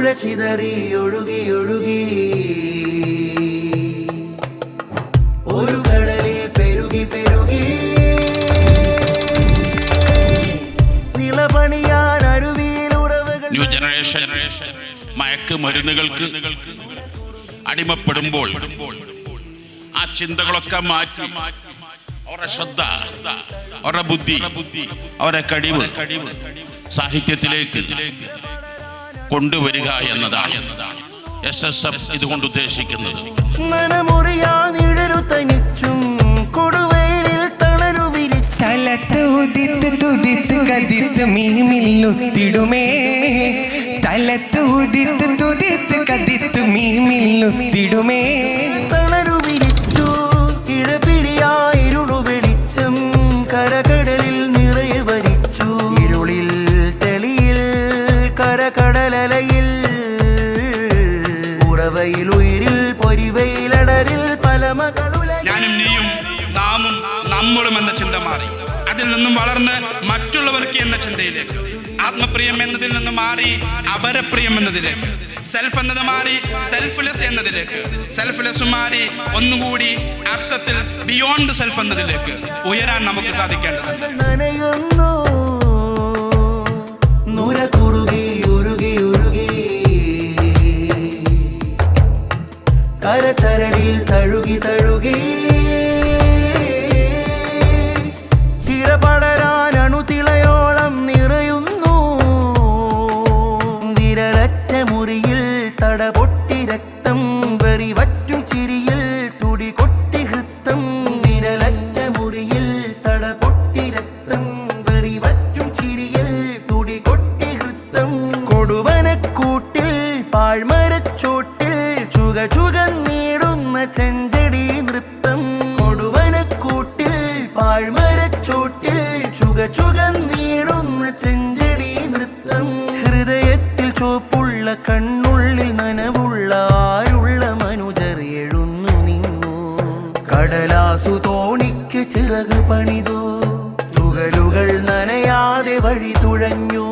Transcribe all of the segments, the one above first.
പുഴ ചിതറി ഒഴുകി ഒഴുകി ഒരു കടലിൽ പെരുകി പെരുകി നിളപണിയാൻ അരുവിയിൽ ഉറവുകൾ. ന്യൂ ജനറേഷൻ മയക്ക് മരുന്നുകൾക്ക് അടിമപ്പെടുമ്പോൾ ആ ചിന്തകളൊക്കെ മാറ്റി അവരുടെ ശ്രദ്ധ, അവരുടെ ബുദ്ധി, അവരുടെ കഴിവ് സാഹിത്യത്തിലേക്ക് കൊണ്ടുവരിക എന്നതാണ് SSF ഇതുകൊണ്ട് ഉദ്ദേശിക്കുന്നത്. തലത്തൂതിത്ത് തുതിത്ത് കതിത്ത് മീമില്ലുത്തിടുമേ, തലത്തൂതിത്ത് തുതിത്ത് കതിത്ത് മീമില്ലുത്തിടുമേ. തളരുവിരിച്ചു ഇഴപിരിയായിരുളു വെളിച്ചം കരകടലിൽ നിറയെ വരിച്ചു. ഇരുളിൽ തെളിയിൽ കരകടലലയിൽ ഉറവയിൽ ഉയിരിൽ പൊരിവയിലടരിൽ പല മകളുല. ഞാനും നീയും നാമും നമ്മളും എന്ന ചിന്ത മാറി അതിൽ നിന്നും വളർന്ന് മറ്റുള്ളവർക്ക് എന്ന ചിന്തയിലേക്ക്, ആത്മപ്രിയം എന്നതിൽ നിന്ന് മാറി അപരപ്രിയം എന്നതിലേക്ക്, സെൽഫ് എന്നത് മാറി സെൽഫ്ലെസ് എന്നതിലേക്ക്, സെൽഫ്ലെസ് മാറി ഒന്നുകൂടി അർത്ഥത്തിൽ ബിയോണ്ട് സെൽഫ് എന്നതിലേക്ക് ഉയരാൻ നമുക്ക് സാധിക്കേണ്ടതുണ്ട്. നനയുന്നു നുര കുറുകി ഉരുകി ഉരുകി കരചരടിൽ തഴുകി തഴുകി തിരപടരാൻ അണുതിളയോളം നിറയുന്നു. വിരലറ്റ മുറിയിൽ തടപൊട്ടി രക്തം വെറിവറ്റും ചിരിയിൽ തുടി കൊട്ടി ഹൃത്തം. വിരലറ്റ മുറിയിൽ തടപൊട്ടി രക്തം വെറിവറ്റും ചിരിയിൽ തുടി കൊട്ടി ഹൃത്തം. കൊടുവനക്കൂട്ടിൽ പാഴ്മരച്ചോട്ടിൽ ചുക ചുകന്നീടുന്ന ചെഞ്ചടി നൃത്തം. കൊടുവനക്കൂട്ടിൽ പാഴ്മരച്ചോട്ടിൽ ചുക ചുകന്നീടുന്ന ചെഞ്ചടി നൃത്തം. ഹൃദയത്തിൽ ചോപ്പുള്ള കണ്ണുള്ളിൽ നനവുള്ള ആരുള്ള മനുജർ എഴുന്നു നിന്നു. കടലാസു തോണിക്ക് ചിറക് പണിതോ, തുകലുകൾ നനയാതെ വഴി തുഴഞ്ഞു.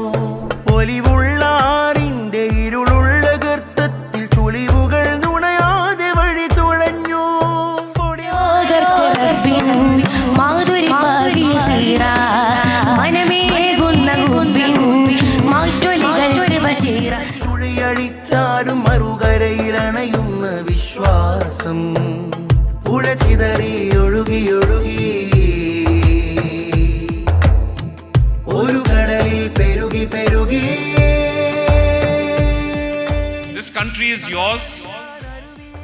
ഒലിവുള്ള ആറിന്റെ ഇരുളുള്ള ഗർത്തത്തിൽ ചുളിവുകൾ നുണയാതെ വഴി തുഴഞ്ഞു. തുഴയഴിച്ചാലും മറുകരയിലണയുന്ന വിശ്വാസം പുഴ ചിതറി ഒഴുകി ഒഴുകി ഒരു കടലിൽ പെരുകി പെരുകി. This country is yours.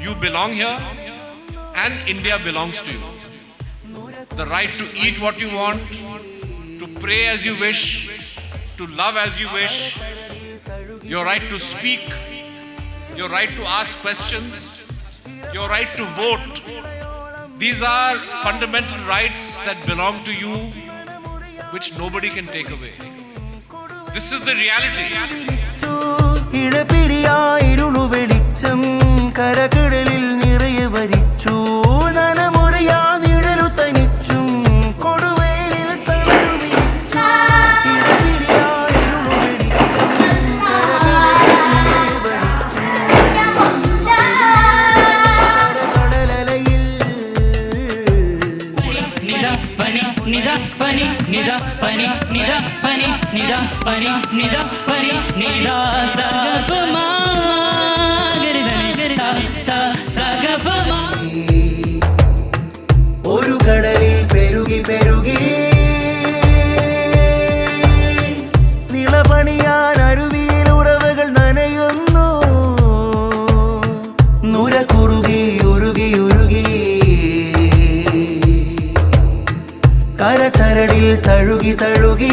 You belong here, and India belongs to you. The right to eat what you want, to pray as you wish, to love as you wish, your right to speak, your right to ask questions, your right to vote. These are fundamental rights that belong to you, which nobody can take away. This is the reality. ഇഴപിരിയായിരുളു വെളിച്ചം കരകടലിൽ നിറയെ വരിച്ചു. നനമുറിയാ നിഴലു തനിച്ചും കൊടുവേലിൽ തളരു വിരിച്ചു. ഇഴപിരിയായിരുളു വെളിച്ചം കരകടലിൽ നിറയെ വരിച്ചു. കരകടലലയിൽ നിദ പനി നിദ പനി നിദ പനി നിദ പനി നിദ പനി നിദ പനി നിദ സ ഗ മ ഗരിധനി സ സ സ ഗ മ. ഒരു കടലിൽ പെരുകി പെരുകി നിളപണിയാൻ അരുവിയിൽ ഉറവുകൾ നനയുന്നു. നുര കുറുകി ഉരുകി ഉരുകി കരചരടിൽ തഴുകി തഴുകി